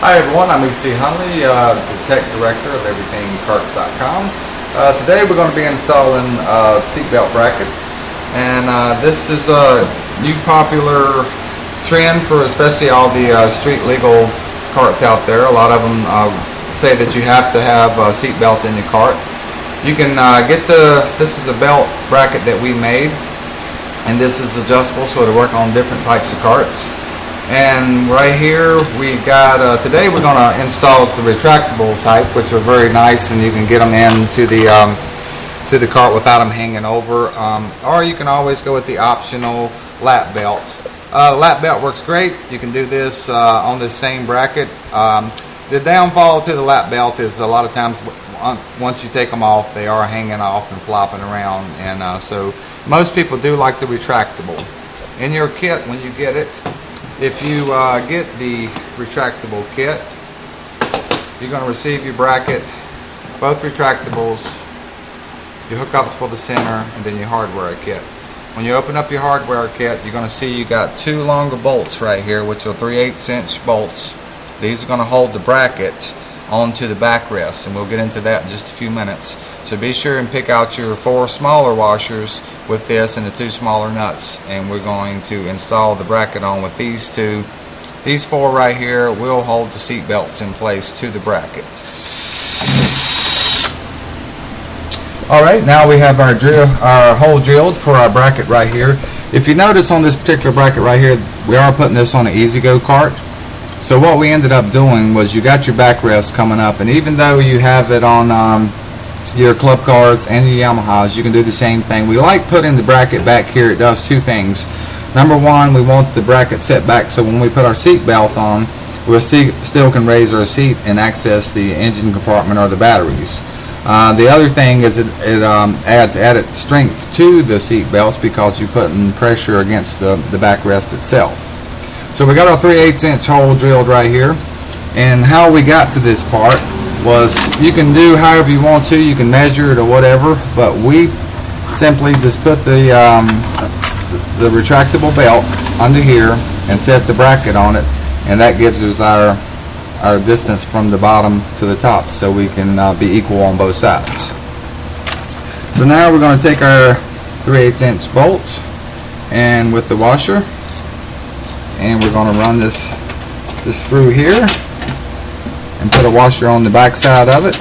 Hi everyone, I'm E.C. Hunley, the Tech Director of EverythingCarts.com. Today we're going to be installing a seatbelt bracket, and this is a new popular trend for especially all the street legal carts out there. A lot of them say that you have to have a seatbelt in your cart. You can get this is a belt bracket that we made, and this is adjustable so it'll work on different types of carts. And right here we got today we're going to install the retractable type, which are very nice, and you can get them into the to the cart without them hanging over, or you can always go with the optional lap belt. Lap belt works great. You can do this on this same bracket. The downfall to the lap belt is a lot of times once you take them off, they are hanging off and flopping around, and so most people do like the retractable. In your kit, when you get it, if you get the retractable kit, you're going to receive your bracket, both retractables, your hookups for the center, and then your hardware kit. When you open up your hardware kit, you're going to see you got two longer bolts right here, which are 3/8 inch bolts. These are going to hold the bracket onto the backrest, and we'll get into that in just a few minutes. So be sure and pick out your 4 smaller washers with this and the 2 smaller nuts, and we're going to install the bracket on with these two. These 4 right here will hold the seat belts in place to the bracket. Alright, now we have our hole drilled for our bracket right here. If you notice on this particular bracket right here, we are putting this on an E-Z-GO cart. So what we ended up doing was you got your backrest coming up, and even though you have it on your club cars and your Yamahas, you can do the same thing. We like putting the bracket back here. It does 2 things. Number one, we want the bracket set back so when we put our seat belt on, we still can raise our seat and access the engine compartment or the batteries. The other thing is it adds added strength to the seat belts because you're putting pressure against the backrest itself. So we got our 3/8 inch hole drilled right here, and how we got to this part was, you can do however you want to, you can measure it or whatever, but we simply just put the retractable belt under here and set the bracket on it, and that gives us our distance from the bottom to the top, so we can be equal on both sides. So now we're going to take our 3/8 inch bolt and with the washer, and we're going to run this through here and put a washer on the back side of it,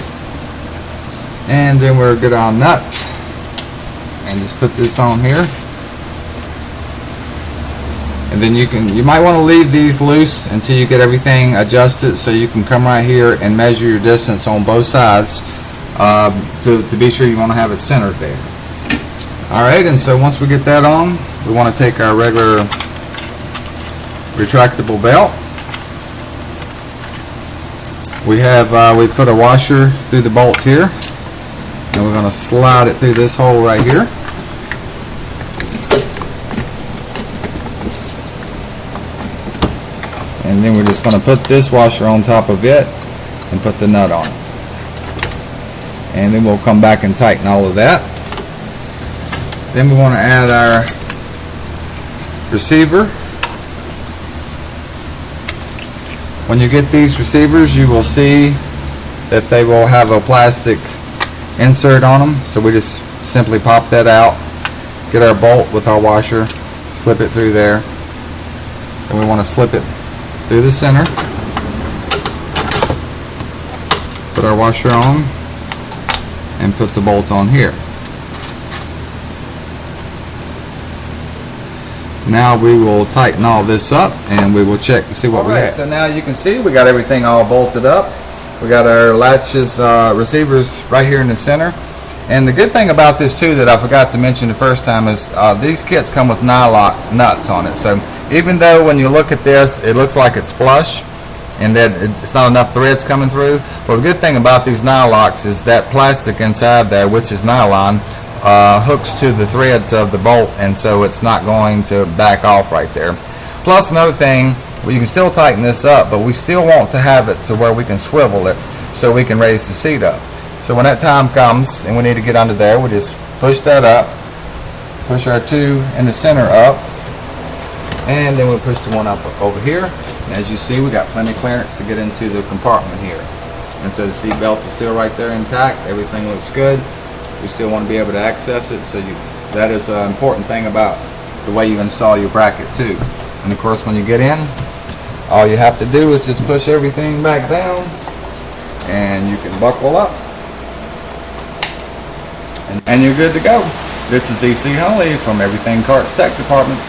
and then we'll get our nut and just put this on here. And then you might want to leave these loose until you get everything adjusted, so you can come right here and measure your distance on both sides to be sure you want to have it centered there. Alright, and so once we get that on, we want to take our regular retractable belt. We've put a washer through the bolt here, and we're going to slide it through this hole right here. And then we're just going to put this washer on top of it and put the nut on it. And then we'll come back and tighten all of that. Then we want to add our receiver. When you get these receivers, you will see that they will have a plastic insert on them, so we just simply pop that out, get our bolt with our washer, slip it through there, and we want to slip it through the center, put our washer on, and put the bolt on here. Now we will tighten all this up, and we will check to see what we have. So now you can see we got everything all bolted up. We got our latches, receivers right here in the center. And the good thing about this too that I forgot to mention the first time is these kits come with nylock nuts on it. So even though when you look at this it looks like it's flush and that it's not enough threads coming through, well, the good thing about these nylocks is that plastic inside there, which is nylon, hooks to the threads of the bolt, and so it's not going to back off right there. Plus another thing, well, you can still tighten this up, but we still want to have it to where we can swivel it so we can raise the seat up. So when that time comes and we need to get under there, we just push that up, push our 2 in the center up, And then we'll push the one up over here. And as you see, we got plenty of clearance to get into the compartment here. And so the seat belts are still right there intact. Everything looks good. We still want to be able to access it. So that is an important thing about the way you install your bracket too. And of course, when you get in, all you have to do is just push everything back down and you can buckle up. And you're good to go. This is E.C. Hunley from Everything Karts Tech Department.